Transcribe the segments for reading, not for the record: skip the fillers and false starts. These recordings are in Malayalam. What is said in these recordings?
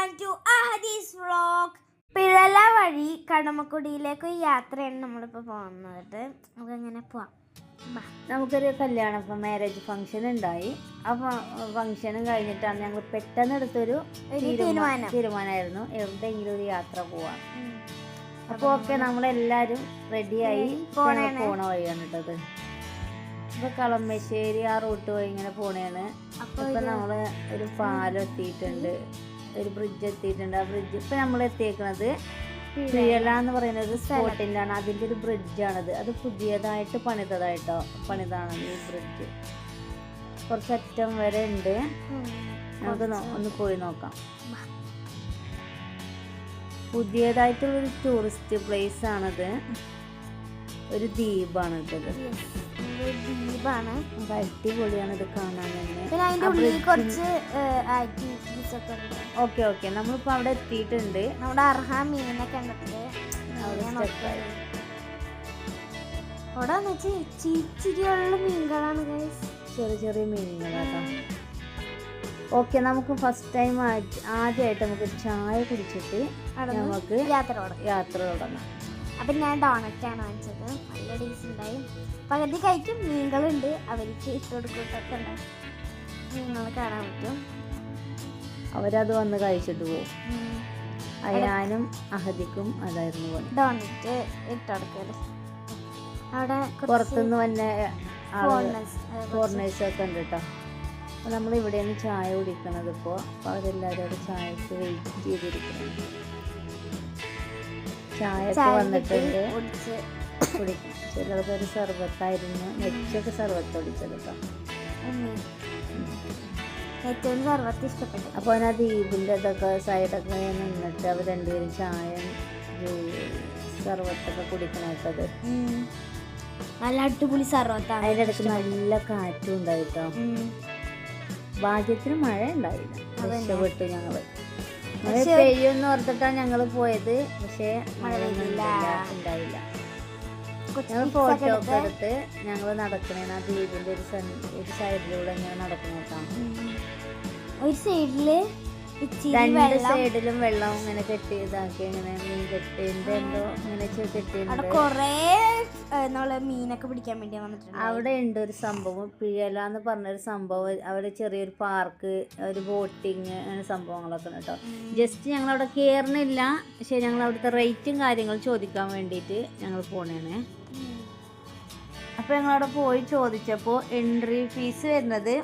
വെൽക്കം ടു ആഹദീസ് വ്ളോഗ്. പിഴല വഴി കടമക്കുടിയിലേക്ക് ഒരു യാത്രയാണ് നമ്മളിപ്പോൾ പോകുന്നത്. നമുക്കങ്ങനെ പോവാം. നമുക്കൊരു കല്യാണം മാരേജ് ഫംഗ്ഷൻ ഉണ്ടായി. ആ ഫംഗ്ഷനും കഴിഞ്ഞിട്ടാണ് ഞങ്ങൾ പെട്ടെന്ന് എടുത്തൊരു തീരുമാനമായിരുന്നു എവിടെയെങ്കിലും ഒരു യാത്ര പോവാം. അപ്പോൾ ഓക്കെ, നമ്മളെല്ലാവരും റെഡിയായി പോണ വഴിയാണ് കേട്ടത്. ഇപ്പോൾ കളമശ്ശേരി ആ റൂട്ട് വഴി ഇങ്ങനെ പോണേണ്. അപ്പോൾ നമ്മൾ ഒരു പാലം എത്തിയിട്ടുണ്ട്, ഒരു ബ്രിഡ്ജ് എത്തിയിട്ടുണ്ട്. ആ ബ്രിഡ്ജ് ഇപ്പം നമ്മൾ എത്തിയേക്കുന്നത് പിഴല എന്ന് പറയുന്ന ഒരു സ്പോട്ടിലാണ്. അതിൻ്റെ ഒരു ബ്രിഡ്ജാണത്. അത് പുതിയതായിട്ട് പണിതാണ് ഈ ബ്രിഡ്ജ്. കുറച്ച് അറ്റം വരെ ഉണ്ട്. നമുക്ക് ഒന്ന് പോയി നോക്കാം. പുതിയതായിട്ടുള്ളൊരു ടൂറിസ്റ്റ് പ്ലേസ് ആണത്. ഒരു ദ്വീപാണ് ഇത്. അടിപൊളിയാണ് ഇത് കാണാൻ തന്നെ. ഓക്കെ ഓക്കെ, നമ്മളിപ്പോൾ അവിടെ എത്തിയിട്ടുണ്ട്. നമ്മുടെ അർഹാം മീനെ കണ്ടിട്ട് അവിടെ ചിരിയുള്ള മീനുകളാണ്, ചെറിയ ചെറിയ മീനുകളാട്ടോ. ഓക്കെ, നമുക്ക് ഫസ്റ്റ് ടൈം ആദ്യമായിട്ട് നമുക്ക് ചായ കുടിച്ചിട്ട് നമുക്ക് യാത്ര തുടങ്ങാം. അപ്പം ഞാൻ ഡോണറ്റാണ് വാങ്ങിച്ചത്. നല്ല ടേസ്റ്റ് ഉണ്ടായി. പകുതി കഴിക്കും മീനുകളുണ്ട്, അവർക്ക് ഇട്ട് കൊടുക്കൊക്കെ ഉണ്ടാവും. മീനുകൾ കാണാൻ പറ്റും. അവരത് വന്ന് കഴിച്ചിട്ട് പോകും. ഞാനും അഹദിക്കും അതായിരുന്നു ഡോണറ്റ് ഇട്ട് കൊടുക്കല്. അവിടെ പുറത്തുനിന്ന് വന്ന ഫോറിനേഴ്സൊക്കെ ഉണ്ട് കേട്ടോ. അപ്പോൾ നമ്മൾ ഇവിടെയാണ് ചായ കുടിക്കണത്. ഇപ്പോൾ അവരെല്ലാവരും അവിടെ ചായക്ക് വെയിറ്റ് ചെയ്തിരിക്കുന്നത്. ചായ വന്നിട്ടുണ്ട്, കുടിക്കും. ചിലർക്ക് ഒരു സർബത്തായിരുന്നു, നെറ്റൊക്കെ സർബത്ത് കുടിച്ചത് കേട്ടോ. ഏറ്റവും സർബത്ത് ഇഷ്ടപ്പെട്ടു. അപ്പോൾ ആ ദ്വീപിൻ്റെ ഇതൊക്കെ സൈഡൊക്കെ നിന്നിട്ട് അവർ രണ്ടുപേരും ചായ സർബത്തൊക്കെ കുടിക്കണേട്ടത്. നല്ല അടിപൊളി സർബത്താണ്. അതിൻ്റെ ഇടയ്ക്ക് നല്ല കാറ്റും ഉണ്ടായിട്ടോ. ഭാഗ്യത്തിന് മഴ ഉണ്ടായില്ല, രക്ഷപ്പെട്ടു ഞങ്ങള്. മഴ പെയ്യുമെന്ന് ഓർത്തിട്ടാണ് ഞങ്ങൾ പോയത്, പക്ഷേ മഴയൊന്നും ഉണ്ടായില്ല. ഞങ്ങൾ ഫോട്ടോ ഒക്കെ എടുത്ത് ഞങ്ങൾ നടക്കണേന്ന് ആ ദ്വീപിൻ്റെ ഒരു സൈഡിലൂടെ ഇങ്ങനെ നടക്കണേക്കാം. ഒരു സൈഡില് രണ്ട് സൈഡിലും വെള്ളം ഇങ്ങനെ കെട്ടി ഇതാക്കി, ഇങ്ങനെ മീൻ കെട്ടിന്റെ എന്തോ ഇങ്ങനെ കെട്ടിയിട്ടുണ്ട്. കൊറേ മീനൊക്കെ പിടിക്കാൻ വേണ്ടി വന്നിട്ടുണ്ട്. അവിടെ ഉണ്ട് ഒരു സംഭവം, പിഴല എന്ന് പറഞ്ഞൊരു സംഭവം. അവിടെ ചെറിയൊരു പാർക്ക്, ഒരു ബോട്ടിങ്, അങ്ങനെ സംഭവങ്ങളൊക്കെ ഉണ്ട് കേട്ടോ. ജസ്റ്റ് ഞങ്ങൾ അവിടെ കയറുന്നില്ല, പക്ഷെ ഞങ്ങൾ അവിടുത്തെ റേറ്റും കാര്യങ്ങളും ചോദിക്കാൻ വേണ്ടിയിട്ട് ഞങ്ങൾ പോണേണ്. അപ്പോൾ ഞങ്ങളവിടെ പോയി ചോദിച്ചപ്പോൾ എൻട്രി ഫീസ് വരുന്നത്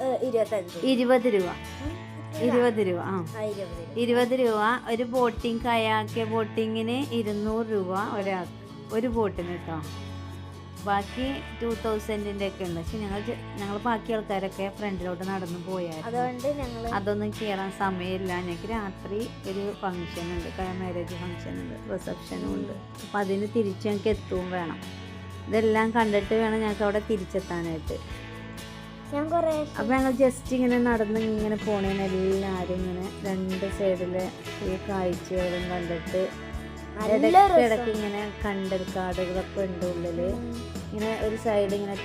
20 രൂപ. 20 രൂപ. 20 രൂപ. ഒരു ബോട്ടിങ്, കയാക്ക് ബോട്ടിങ്ങിന് 200 രൂപ ഒരു ബോട്ടിന് കേട്ടോ. ബാക്കി 2000 ഒക്കെ ഉണ്ട്. പക്ഷെ ഞങ്ങൾ ബാക്കി ആൾക്കാരൊക്കെ ഫ്രണ്ടിലോട്ട് നടന്നു പോയായിരുന്നു. അതൊന്നും കയറാൻ സമയമില്ല. ഞങ്ങൾക്ക് രാത്രി ഒരു ഫംഗ്ഷൻ ഉണ്ട്, മാരേജ് ഫംഗ്ഷൻ ഉണ്ട്, റിസപ്ഷനും ഉണ്ട്. അപ്പം അതിന് തിരിച്ച് ഞങ്ങൾക്ക് എത്തുകയും വേണം. ഇതെല്ലാം കണ്ടിട്ട് വേണം ഞങ്ങൾക്ക് അവിടെ തിരിച്ചെത്താനായിട്ട്. അപ്പം ഞങ്ങൾ ജസ്റ്റ് ഇങ്ങനെ നടന്ന് ഇങ്ങനെ പോണേന്ന് എല്ലാവരും ഇങ്ങനെ രണ്ട് സൈഡിലെ ഈ കാഴ്ചകളും കണ്ടിട്ട് ഇടയ്ക്കിടയ്ക്ക് ഇങ്ങനെ കണ്ടൽ കാടുകളൊക്കെ ഉണ്ട് ഉള്ളില്. ഇങ്ങനെ ഒരു സൈഡ് ഇങ്ങനെ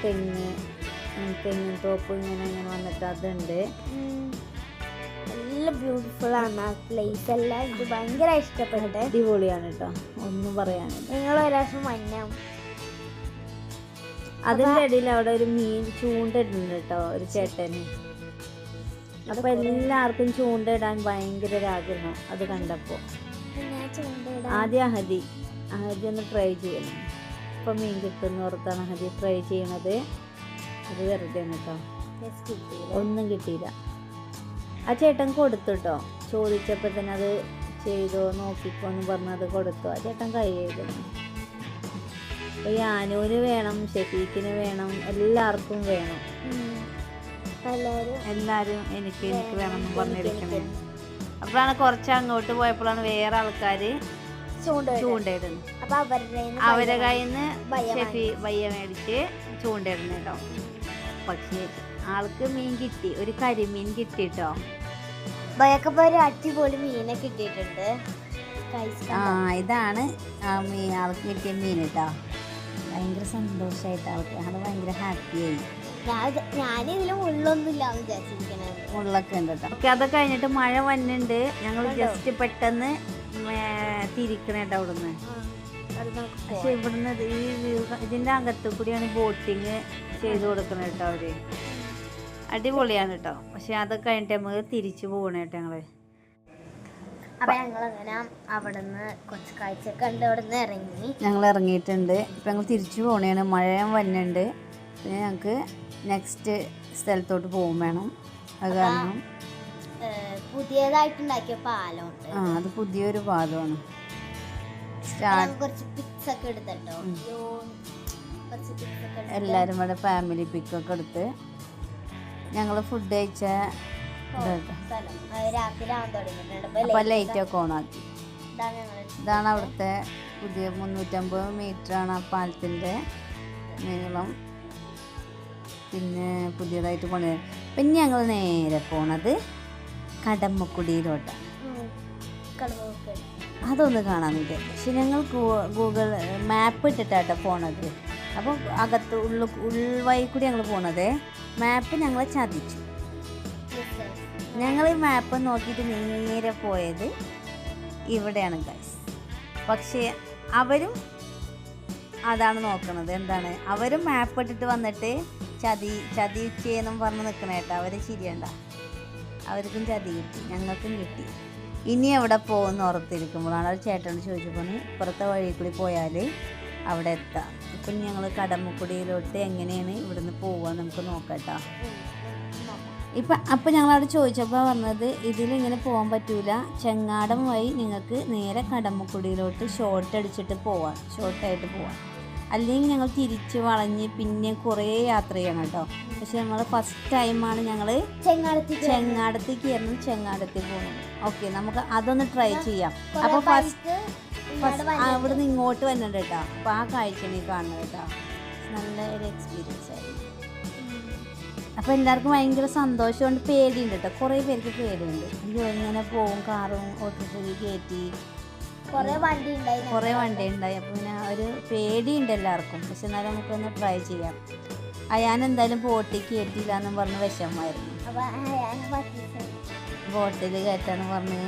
തെങ്ങിൻ തോപ്പ് ഇങ്ങനെ വന്നിട്ട് അതുണ്ട്. നല്ല ബ്യൂട്ടിഫുൾ ആണ് ആ പ്ലേസ് എല്ലാം. എനിക്ക് ഭയങ്കര ഇഷ്ടപ്പെട്ടു. അടിപൊളിയാണ് കേട്ടോ, ഒന്നും പറയാനില്ല. നിങ്ങൾ ഒരു പ്രാവശ്യം മഞ്ഞാം. അതിൻ്റെ ഇടയിൽ അവിടെ ഒരു മീൻ ചൂണ്ടയിടുന്നുണ്ട് കേട്ടോ, ഒരു ചേട്ടന്. അപ്പോൾ എല്ലാവർക്കും ചൂണ്ടയിടാൻ ഭയങ്കര ആഗ്രഹം അത് കണ്ടപ്പോൾ. ആദ്യം അഹദി ഒന്ന് ട്രൈ ചെയ്യണം. ഇപ്പം മീൻ കിട്ടുന്ന ഓർത്താണ് അഹദി ട്രൈ ചെയ്യണത്. അത് വെറുതെ കേട്ടോ, ഒന്നും കിട്ടിയില്ല. ആ ചേട്ടൻ കൊടുത്തു കേട്ടോ. ചോദിച്ചപ്പോൾ തന്നെ അത് ചെയ്തോ നോക്കിക്കോ എന്ന് പറഞ്ഞത് കൊടുത്തു. ആ ചേട്ടൻ കൈ ചെയ്തു. അപ്പോൾ യാനൂന് വേണം, ഷെഫീക്കിന് വേണം, എല്ലാവർക്കും വേണം. എല്ലാവരും എനിക്ക് വേണം എന്ന് പറഞ്ഞിരിക്കണേ. അപ്പോഴാണ് കുറച്ച് അങ്ങോട്ട് പോയപ്പോഴാണ് വേറെ ആൾക്കാർ ചൂണ്ടയിടുന്നത്. അവരുടെ കയ്യിൽ നിന്ന് ഷെഫി ബയ്യ മേടിച്ച് ചൂണ്ടയിടുന്നു കേട്ടോ. പക്ഷേ ആൾക്ക് മീൻ കിട്ടി, ഒരു കരിമീൻ കിട്ടി കേട്ടോ. ഒരു അടിപൊളി മീനെ കിട്ടിയിട്ടുണ്ട്. ഇതാണ് ആ ആൾക്ക് കിട്ടിയ മീൻ കേട്ടോ. ഭയങ്കര സന്തോഷമായിട്ട് ആൾക്ക്, ഭയങ്കര ഹാപ്പിയായി. ഞാനിതിലും ഉള്ളൊന്നുമില്ലാന്ന് വിചാരിച്ചിരിക്കണേ. മുള്ളൊക്കെ ഉണ്ട് കേട്ടോ. ഓക്കെ, അതൊക്കെ കഴിഞ്ഞിട്ട് മഴ വന്നിട്ടുണ്ട്. ഞങ്ങൾ ജസ്റ്റ് പെട്ടെന്ന് തിരിക്കണ കേട്ടോ അവിടുന്ന്. പക്ഷെ ഇവിടുന്ന് ഇതിൻ്റെ അകത്തു കൂടിയാണ് ബോട്ടിങ് ചെയ്ത് കൊടുക്കുന്നത് കേട്ടോ അവര്. അടിപൊളിയാണ് കേട്ടോ. പക്ഷെ അതൊക്കെ കഴിഞ്ഞിട്ട് നമുക്ക് തിരിച്ചു പോകണ കേട്ടോ ഞങ്ങള്. അപ്പം ഞങ്ങളങ്ങനെ അവിടെ നിന്ന് കുറച്ച് കാഴ്ചയൊക്കെ കണ്ട് അവിടെ നിന്ന് ഇറങ്ങി. ഞങ്ങൾ ഇറങ്ങിയിട്ടുണ്ട്. ഇപ്പം ഞങ്ങൾ തിരിച്ചു പോകണേണ്. മഴ വന്നിട്ടുണ്ട്. പിന്നെ ഞങ്ങൾക്ക് നെക്സ്റ്റ് സ്ഥലത്തോട്ട് പോകും വേണം. അത് കാരണം പുതിയതായിട്ടുണ്ടാക്കിയ പാലമുണ്ട്. അത് പുതിയൊരു പാലമാണ്. കുറച്ച് പിക്സ് ഒക്കെ എടുത്തോ. എല്ലാവരും ഇവിടെ ഫാമിലി പിക്കൊക്കെ എടുത്ത് ഞങ്ങൾ ഫുഡ് കഴിച്ച അപ്പോൾ ലൈറ്റൊക്കെ ഓണാക്കി. ഇതാണ് അവിടുത്തെ പുതിയ 350 മീറ്ററാണ് ആ പാലത്തിൻ്റെ നീളം. പിന്നെ പുതിയതായിട്ട് പോണത്. പിന്നെ ഞങ്ങൾ നേരെ പോണത് കടമ്മക്കുടിയിലോട്ടാണ്. അതൊന്ന് കാണാൻ വേണ്ടി. പക്ഷെ ഞങ്ങൾ ഗൂഗിൾ മാപ്പ് ഇട്ടിട്ടാട്ടോ പോണത്. അപ്പോൾ അകത്ത് ഉൾവഴി കൂടി ഞങ്ങൾ പോണത്. മാപ്പ് ഞങ്ങളെ ചതിച്ചു. ഞങ്ങൾ ഈ മാപ്പ് നോക്കിയിട്ട് നേരെ പോയത് ഇവിടെയാണ് ഗൈസ്. പക്ഷേ അവരും അതാണ് നോക്കണത്. എന്താണ്, അവരും മാപ്പ് ഇട്ടിട്ട് വന്നിട്ട് ചതിച്ചെന്നും പറഞ്ഞ് നിൽക്കണ കേട്ടോ. അവർ ശരിയണ്ട, അവർക്കും ചതി കിട്ടി, ഞങ്ങൾക്കും കിട്ടി. ഇനി എവിടെ പോകുന്ന ഓർത്തിരിക്കുമ്പോഴാണ് അവർ ചേട്ടനോട് ചോദിച്ചപ്പോൾ ഇപ്പുറത്തെ വഴി കൂടി പോയാൽ അവിടെ എത്താം. ഇപ്പം ഞങ്ങൾ കടമ്മക്കുടിയിലോട്ട് എങ്ങനെയാണ് ഇവിടുന്ന് പോവുക നമുക്ക് നോക്കട്ടോ. അപ്പം ഞങ്ങളവിടെ ചോദിച്ചപ്പോൾ പറഞ്ഞത് ഇതിലിങ്ങനെ പോകാൻ പറ്റൂല, ചെങ്ങാടം വഴി നിങ്ങൾക്ക് നേരെ കടമ്മക്കുടിയിലോട്ട് ഷോർട്ട് അടിച്ചിട്ട് പോവാം, ഷോർട്ടായിട്ട് പോവാം. അല്ലെങ്കിൽ ഞങ്ങൾ തിരിച്ച് വളഞ്ഞ് പിന്നെ കുറേ യാത്ര ചെയ്യണം കേട്ടോ. പക്ഷെ നമ്മൾ ഫസ്റ്റ് ടൈമാണ് ഞങ്ങൾ ചെങ്ങാടത്തേക്ക് കയറുന്നത്, ചെങ്ങാടത്തിൽ പോകുന്നത്. ഓക്കെ, നമുക്ക് അതൊന്ന് ട്രൈ ചെയ്യാം. അപ്പോൾ ഫസ്റ്റ് അവിടുന്ന് ഇങ്ങോട്ട് വന്നിട്ടുണ്ട് കേട്ടോ. അപ്പോൾ ആ കാഴ്ചയാണ് ഈ കാണുന്നത് കേട്ടോ. നല്ല ഒരു എക്സ്പീരിയൻസ് ആയിരുന്നു. അപ്പോൾ എല്ലാവർക്കും ഭയങ്കര സന്തോഷമുണ്ട്. പേടിയുണ്ട് കേട്ടോ, കുറേ പേർക്ക് പേടിയുണ്ട്. അയ്യോ ഇങ്ങനെ പോകും, കാറും ഓട്ടോറിക്ഷയിൽ കയറ്റി കുറേ വണ്ടി ഉണ്ടായി. അപ്പോൾ പിന്നെ ഒരു പേടിയുണ്ട് എല്ലാവർക്കും. പക്ഷെ എന്നാലും നമുക്കൊന്ന് ട്രൈ ചെയ്യാം. അയാൻ എന്തായാലും ബോട്ടിൽ കയറ്റിയില്ല എന്നും പറഞ്ഞ് വിഷമമായിരുന്നു. ബോട്ടിൽ കയറ്റാന്ന് പറഞ്ഞ്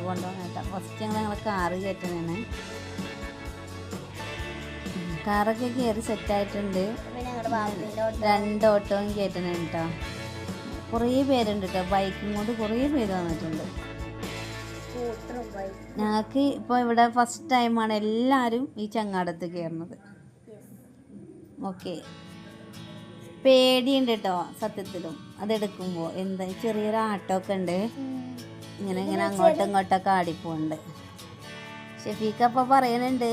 കൊണ്ടുപോകാൻ കേട്ടോ. ഫസ്റ്റ് ഞങ്ങൾ കാറ് കയറ്റണാണ്. കാറൊക്കെ കയറി സെറ്റായിട്ടുണ്ട്. 2 ഓട്ടോയും കയറ്റണേ കേട്ടോ. കുറേ പേരുണ്ട് കേട്ടോ. ബൈക്കും കൊണ്ട് കുറേ പേര് വന്നിട്ടുണ്ട്. ഞങ്ങൾക്ക് ഇപ്പോൾ ഇവിടെ ഫസ്റ്റ് ടൈമാണ് എല്ലാവരും ഈ ചങ്ങാടത്ത് കയറുന്നത്. ഓക്കെ, പേടിയുണ്ട് കേട്ടോ സത്യത്തിലും. അതെടുക്കുമ്പോൾ എന്താ ചെറിയൊരു ആട്ടമൊക്കെ ഉണ്ട്. ഇങ്ങനെ അങ്ങോട്ടും ഇങ്ങോട്ടൊക്കെ ആടിപ്പോണ്ട്. ഷെഫീക്ക് അപ്പോൾ പറയുന്നുണ്ട്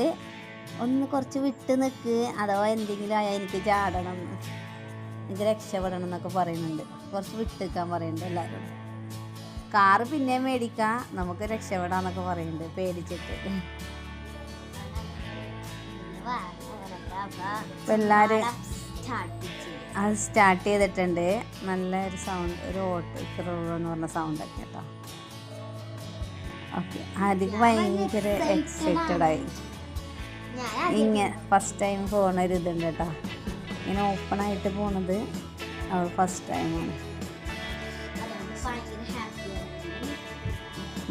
ഒന്ന് കുറച്ച് വിട്ട് നിൽക്ക്, അഥവാ എന്തെങ്കിലും ആയാൽ എനിക്ക് ചാടണം, എനിക്ക് രക്ഷപ്പെടണം എന്നൊക്കെ പറയുന്നുണ്ട്. കുറച്ച് വിട്ട് നിൽക്കാൻ പറയുന്നുണ്ട് എല്ലാവരും. കാറ് പിന്നെയും മേടിക്കാം, നമുക്ക് രക്ഷപ്പെടാന്നൊക്കെ പറയുന്നുണ്ട് പേടിച്ചിട്ട്. അപ്പം എല്ലാവരും അത് സ്റ്റാർട്ട് ചെയ്തിട്ടുണ്ട്. നല്ലൊരു സൗണ്ട്, ഒരു ഓട്ടോ എന്ന് പറഞ്ഞ സൗണ്ടൊക്കെ കേട്ടോ. ഓക്കെ, ആദ്യം ഭയങ്കര എക്സൈറ്റഡായി. ഇങ്ങനെ ഫസ്റ്റ് ടൈം പോകുന്ന ഒരു ഇതുണ്ട് കേട്ടോ. ഇങ്ങനെ ഓപ്പണായിട്ട് പോണത് അവൾ ഫസ്റ്റ് ടൈമാണ്.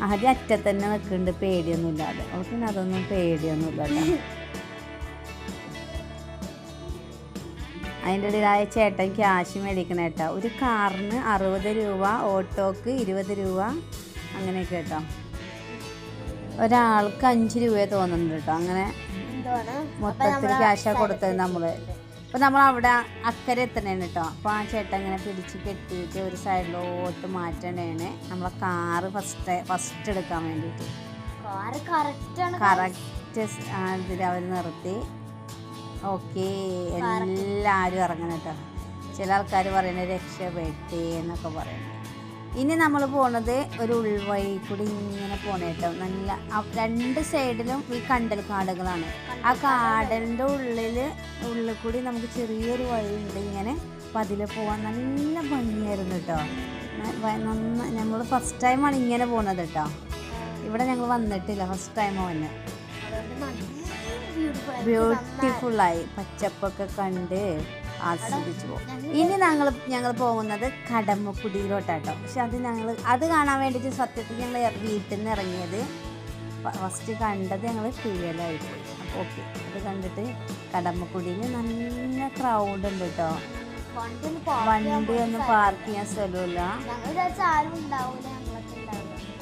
ആദ്യം അറ്റത്ത് തന്നെ നിൽക്കുന്നുണ്ട് പേടിയൊന്നുമില്ലാതെ. അവൾക്ക് പിന്നെ അതൊന്നും പേടിയൊന്നുമില്ല കേട്ടോ. അതിൻ്റെ ഇടയിലായ ചേട്ടൻ ക്യാഷ് മേടിക്കണം കേട്ടോ. ഒരു കാറിന് 60 രൂപ, ഓട്ടോക്ക് 20 രൂപ അങ്ങനെയൊക്കെ കേട്ടോ. ഒരാൾക്ക് 5 രൂപയെ തോന്നുന്നുണ്ട് കേട്ടോ. അങ്ങനെ മൊത്തത്തിൽ ക്യാഷാണ് കൊടുത്തത് നമ്മൾ. അപ്പോൾ നമ്മൾ അവിടെ അക്കരെ എത്തണേണ് കേട്ടോ. അപ്പോൾ ആ ചേട്ടൻ ഇങ്ങനെ പിടിച്ച് കെട്ടിയിട്ട് ഒരു സൈഡിലോട്ട് മാറ്റണേണ് നമ്മളെ കാറ് ഫസ്റ്റ് എടുക്കാൻ വേണ്ടിയിട്ട്. കറക്റ്റ് ഇതിൽ അവർ നിർത്തി. ഓക്കെ, എല്ലാവരും ഇറങ്ങണം കേട്ടോ. ചില ആൾക്കാർ പറയുന്നത് രക്ഷപ്പെട്ടേ എന്നൊക്കെ പറയുന്നത്. ഇനി നമ്മൾ പോണത് ഒരു ഉൾവഴി കൂടി ഇങ്ങനെ പോണേ കേട്ടോ. നല്ല 2 സൈഡിലും ഈ കണ്ടൽ കാടുകളാണ്. ആ കാടലിൻ്റെ ഉള്ളിൽ കൂടി നമുക്ക് ചെറിയൊരു വഴിയുണ്ട്. ഇങ്ങനെ അപ്പം അതിൽ പോകാൻ നല്ല ഭംഗിയായിരുന്നു കേട്ടോ. നമ്മൾ ഫസ്റ്റ് ടൈമാണ് ഇങ്ങനെ പോകുന്നത് കേട്ടോ. ഇവിടെ ഞങ്ങൾ വന്നിട്ടില്ല, ഫസ്റ്റ് ടൈം വന്നെ. ബ്യൂട്ടിഫുള്ളായി, പച്ചപ്പൊക്കെ കണ്ട് ആസ്വദിച്ചു പോകും. ഇനി ഞങ്ങൾ പോകുന്നത് കടമ്മക്കുടിയിലോട്ടാട്ടോ. പക്ഷെ അത് കാണാൻ വേണ്ടിയിട്ട് സത്യത്തിൽ ഞങ്ങൾ വീട്ടിൽ നിന്ന് ഇറങ്ങിയത് ഫസ്റ്റ് കണ്ടത് ഞങ്ങൾ പിഴലായി പോയി. അപ്പോൾ ഓക്കെ, അത് കണ്ടിട്ട് കടമ്മക്കുടിയിൽ നല്ല ക്രൗഡ് ഉണ്ട് കേട്ടോ. വണ്ടി ഒന്നും പാർക്ക് ചെയ്യാൻ സ്ഥലമില്ല.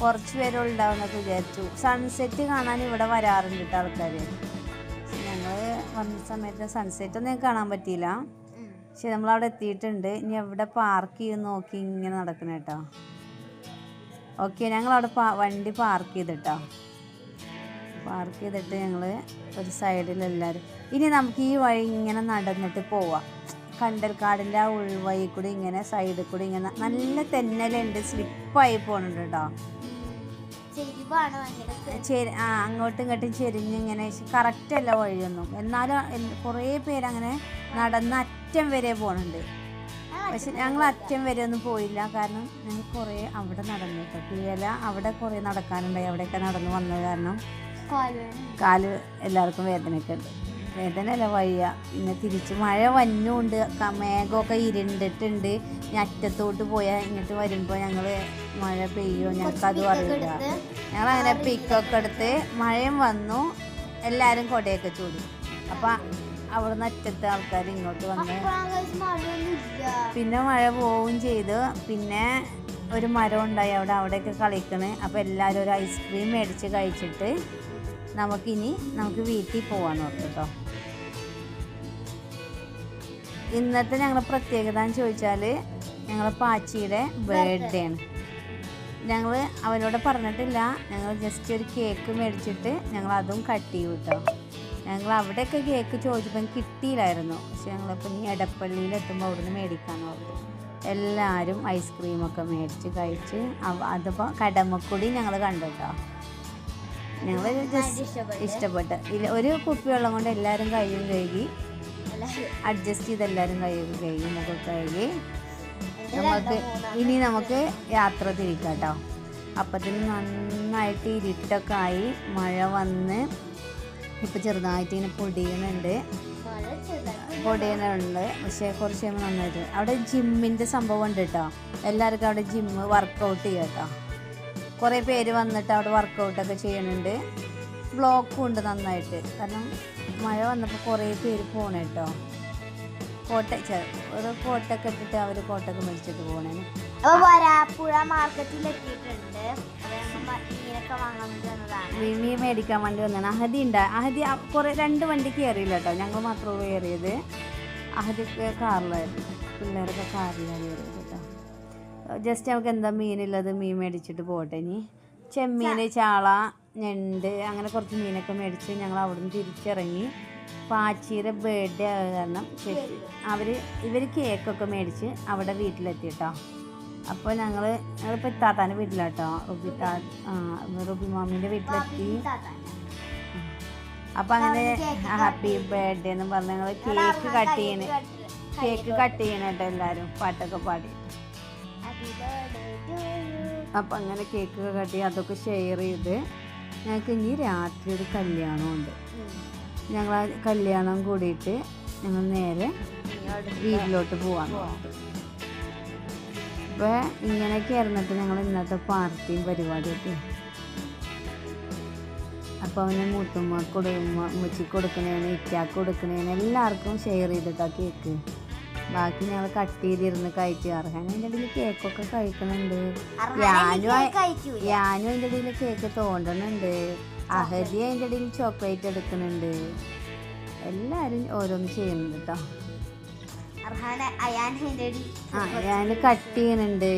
കുറച്ച് പേരും ഉണ്ടാവുന്നൊക്കെ വിചാരിച്ചു. സൺസെറ്റ് കാണാൻ ഇവിടെ വരാറുണ്ട് കേട്ടോ ആൾക്കാർ. ഞങ്ങൾ വന്ന സമയത്ത് സൺസെറ്റ് ഒന്നും കാണാൻ പറ്റിയില്ല. പക്ഷെ നമ്മളവിടെ എത്തിയിട്ടുണ്ട്. ഇനി എവിടെ പാർക്ക് ചെയ്ത് നോക്കി ഇങ്ങനെ നടക്കണം കേട്ടോ. ഓക്കെ, ഞങ്ങളവിടെ വണ്ടി പാർക്ക് ചെയ്തിട്ടോ. പാർക്ക് ചെയ്തിട്ട് ഞങ്ങൾ ഒരു സൈഡിലെല്ലാവരും ഇനി നമുക്ക് ഈ വഴി ഇങ്ങനെ നടന്നിട്ട് പോവാം. കണ്ടൽക്കാടിൻ്റെ ആ ഉൾവഴി കൂടി ഇങ്ങനെ സൈഡിൽ കൂടി ഇങ്ങനെ നല്ല തെന്നലുണ്ട്, സ്ലിപ്പായി പോകുന്നുണ്ട് കേട്ടോ. അങ്ങോട്ടും ഇങ്ങോട്ടും ചെരിഞ്ഞിങ്ങനെ കറക്റ്റല്ല വഴിയൊന്നും. എന്നാലും കുറേ പേരങ്ങനെ നടന്ന് അറ്റം വരെ പോകുന്നുണ്ട്. പക്ഷെ ഞങ്ങൾ അറ്റം വരെ ഒന്നും പോയില്ല. കാരണം ഞങ്ങൾ കുറേ അവിടെ നടന്നു കേട്ടോ. പിഴല അവിടെ കുറേ നടക്കാനുണ്ടായി. അവിടെയൊക്കെ നടന്നു വന്നത് കാരണം കാല് എല്ലാവർക്കും വേദനയൊക്കെ ഉണ്ട്. വേദനയല്ല വയ്യ. പിന്നെ തിരിച്ച് മഴ വന്നുകൊണ്ട് മേഘമൊക്കെ ഇരുണ്ടിട്ടുണ്ട്. ഇനി അറ്റത്തോട്ട് പോയാൽ ഇങ്ങോട്ട് വരുമ്പോൾ ഞങ്ങൾ മഴ പെയ്യോ ഞങ്ങൾക്കതും അറിയില്ല. ഞങ്ങളങ്ങനെ പിക്കൊക്കെ എടുത്ത് മഴയും വന്നു, എല്ലാവരും കൊടയൊക്കെ ചൂടി. അപ്പം അവിടുന്ന് അറ്റത്തെ ആൾക്കാർ ഇങ്ങോട്ട് വന്ന് പിന്നെ മഴ പോവുകയും ചെയ്തു. പിന്നെ ഒരു മരം ഉണ്ടായി അവിടെയൊക്കെ കളിക്കണ്. അപ്പോൾ എല്ലാവരും ഒരു ഐസ്ക്രീം മേടിച്ച് കഴിച്ചിട്ട് നമുക്ക് വീട്ടിൽ പോകാൻ നോക്കാം കേട്ടോ. ഇന്നത്തെ ഞങ്ങളുടെ പ്രത്യേകത എന്ന് ചോദിച്ചാൽ ഞങ്ങളെ പാച്ചിയുടെ ബർത്ത്ഡേ ആണ്. ഞങ്ങൾ അവരോട് പറഞ്ഞിട്ടില്ല. ഞങ്ങൾ ജസ്റ്റ് ഒരു കേക്ക് മേടിച്ചിട്ട് ഞങ്ങൾ അതും കട്ട് ചെയ്യും കേട്ടോ. ഞങ്ങൾ അവിടെയൊക്കെ കേക്ക് ചോദിച്ചപ്പോൾ കിട്ടിയില്ലായിരുന്നു. പക്ഷെ ഞങ്ങളിപ്പോൾ ഇനി എടപ്പള്ളിയിലെത്തുമ്പോൾ അവിടുന്ന് മേടിക്കാമെന്ന് പറഞ്ഞു. എല്ലാവരും ഐസ്ക്രീമൊക്കെ മേടിച്ച് കഴിച്ച് അതിപ്പോൾ കടമ്മക്കുടി ഞങ്ങൾ കണ്ടു കേട്ടോ. ഞങ്ങൾ ജസ്റ്റ് ഇഷ്ടപ്പെട്ട് ഒരു കുപ്പി വെള്ളം കൊണ്ട് എല്ലാവരും കൈയും കഴുകി അഡ്ജസ്റ്റ് ചെയ്ത് എല്ലാവരും കൈയൊക്കെ കഴുകി മുഖമൊക്കെ കഴുകി നമുക്ക് യാത്ര തിരിക്കാം കേട്ടോ. അപ്പത്തിന് നന്നായിട്ട് ഇരുട്ടൊക്കെ ആയി, മഴ വന്ന് ഇപ്പം ചെറുതായിട്ട് ഇങ്ങനെ പൊടിയുന്നുണ്ട്. പക്ഷേ കുറച്ച് കഴിയുമ്പോൾ നന്നായിട്ട് അവിടെ ജിമ്മിൻ്റെ സംഭവം ഉണ്ട് കേട്ടോ. എല്ലാവർക്കും അവിടെ ജിമ്മ് വർക്കൗട്ട് ചെയ്യാം കേട്ടോ. കുറേ പേര് വന്നിട്ട് അവിടെ വർക്കൗട്ടൊക്കെ ചെയ്യുന്നുണ്ട്. ബ്ലോക്കും ഉണ്ട് നന്നായിട്ട്. കാരണം മഴ വന്നപ്പോൾ കുറേ പേര് പോകണം കേട്ടോ. ഒരു കോട്ടൊക്കെ ഇട്ടിട്ട് അവർ കോട്ടൊക്കെ മേടിച്ചിട്ട് പോകണേ. മീൻ മേടിക്കാൻ വേണ്ടി വന്നതാണ്. അഹദി കുറേ 2 വണ്ടി കയറിയില്ല കേട്ടോ. ഞങ്ങൾ മാത്രമേ കയറിയത്. അഹദിക്ക് കാറിലായിരുന്നു, പിള്ളേരൊക്കെ കാറിലാണ് കയറിയത് കേട്ടോ. ജസ്റ്റ് നമുക്ക് എന്താ മീനുള്ളത് മീൻ മേടിച്ചിട്ട് പോകട്ടെ. ഇനി ചെമ്മീൻ, ചാള, ഞണ്ട് അങ്ങനെ കുറച്ച് മീനൊക്കെ മേടിച്ച് ഞങ്ങൾ അവിടുന്ന് തിരിച്ചിറങ്ങി. പാച്ചിയുടെ ബർത്ത്ഡേ ആയ കാരണം ഇവർ കേക്കൊക്കെ മേടിച്ച് അവിടെ വീട്ടിലെത്തി കേട്ടോ. അപ്പോൾ ഞങ്ങളിപ്പോൾ ഇത്താത്താൻ്റെ വീട്ടിലാട്ടോ. റുബി മാമീൻ്റെ വീട്ടിലെത്തി. അപ്പം അങ്ങനെ ഹാപ്പി ബർത്ത്ഡേ എന്ന് പറഞ്ഞ് ഞങ്ങൾ കേക്ക് കട്ട് ചെയ്യണം കേട്ടോ. എല്ലാവരും പാട്ടൊക്കെ പാടി. അപ്പം അങ്ങനെ കേക്കൊക്കെ കട്ട് ചെയ്ത് അതൊക്കെ ഷെയർ ചെയ്ത് ഞങ്ങൾക്ക് ഇനി രാത്രി ഒരു കല്യാണമുണ്ട്. ഞങ്ങൾ ആ കല്യാണം കൂടിയിട്ട് ഞങ്ങൾ നേരെ വീട്ടിലോട്ട് പോകാൻ നോക്കും. അപ്പോൾ ഇങ്ങനെയൊക്കെ ആയിരുന്നിട്ട് ഞങ്ങൾ ഇന്നത്തെ പാർട്ടിയും പരിപാടിയൊക്കെ. അപ്പോൾ അവന് മൂത്തുമ്മ ഉമ്മച്ചിക്ക് കൊടുക്കണേന്, ഇക്കാക്ക് കൊടുക്കണേന് എല്ലാവർക്കും ഷെയർ ചെയ്തിട്ടാണ് കേക്ക്. ബാക്കി ഞങ്ങൾ കട്ട് ചെയ്തിരുന്ന് കഴിച്ചു. അർഹാൻ അതിൻ്റെ ഇടയിൽ കേക്കൊക്കെ കഴിക്കണുണ്ട്. ഞാനും അതിൻ്റെ ഇടയിൽ കേക്ക് തോണ്ടണുണ്ട്. അഹദി അതിൻ്റെ ഇടയിൽ ചോക്ലേറ്റ് എടുക്കുന്നുണ്ട്. എല്ലാവരും ഓരോന്ന് ചെയ്യുന്നുണ്ട് കേട്ടോ. ഞാൻ കട്ട് ചെയ്യുന്നുണ്ട്.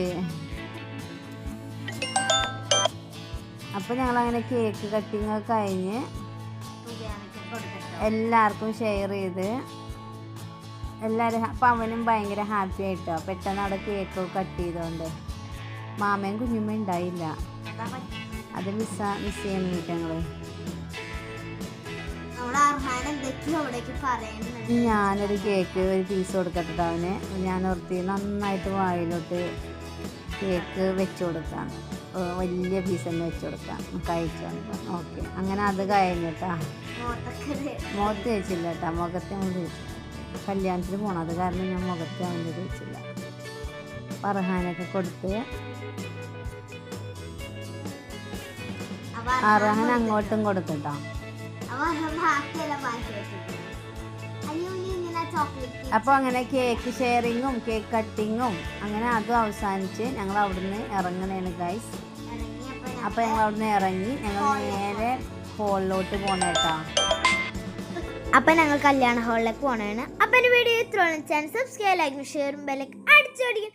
അപ്പോൾ ഞങ്ങളങ്ങനെ കേക്ക് കട്ടിങ് ഒക്കെ കഴിഞ്ഞ് എല്ലാവർക്കും ഷെയർ ചെയ്ത് എല്ലാവരും. അപ്പം അവനും ഭയങ്കര ഹാപ്പി ആയിട്ടോ. പെട്ടെന്ന് അവിടെ കേക്ക് കട്ട് ചെയ്തോണ്ട്. മാമയും കുഞ്ഞുമ്മ ഉണ്ടായില്ല. അത് മിസ് ചെയ്യാൻ ഞങ്ങൾ. ഞാനൊരു കേക്ക് ഒരു പീസ് കൊടുക്കട്ടെ അവന്. ഞാൻ ഓർത്തി നന്നായിട്ട് വായിലോട്ട് കേക്ക് വെച്ച് കൊടുക്കാം. വലിയ പീസ് തന്നെ വെച്ച് കൊടുക്കാം, കഴിച്ചു കൊടുക്കാം. ഓക്കെ, അങ്ങനെ അത് കഴിഞ്ഞിട്ടാ മുഖത്ത് വെച്ചില്ല കേട്ടോ. മുഖത്തെ കല്യാണത്തിന് പോണത് കാരണം ഞാൻ മുഖത്ത് അവൻ്റെ വെച്ചില്ല. അർഹാനൊക്കെ കൊടുത്ത് അർഹാൻ അങ്ങോട്ടും കൊടുത്തിട്ടോ. അപ്പോൾ അങ്ങനെ കേക്ക് ഷെയറിങ്ങും കേക്ക് കട്ടിങ്ങും അങ്ങനെ അതും അവസാനിച്ച് ഞങ്ങൾ അവിടുന്ന് ഇറങ്ങണേണ് ഗൈസ്. അപ്പോൾ ഞങ്ങൾ അവിടുന്ന് ഇറങ്ങി ഞങ്ങൾ നേരെ ഹോളിലോട്ട് പോണേട്ടോ. അപ്പം ഞങ്ങൾ കല്യാണ ഹാളിലേക്ക് പോകണതാണ്. അപ്പം എൻ്റെ വീഡിയോ ഇത്രയാണ്. ചാനൽ സബ്സ്ക്രൈബ്, ലൈക്ക്, ഷെയറും ബെല്ലൈക്കൺ അടിച്ചടിക്കും.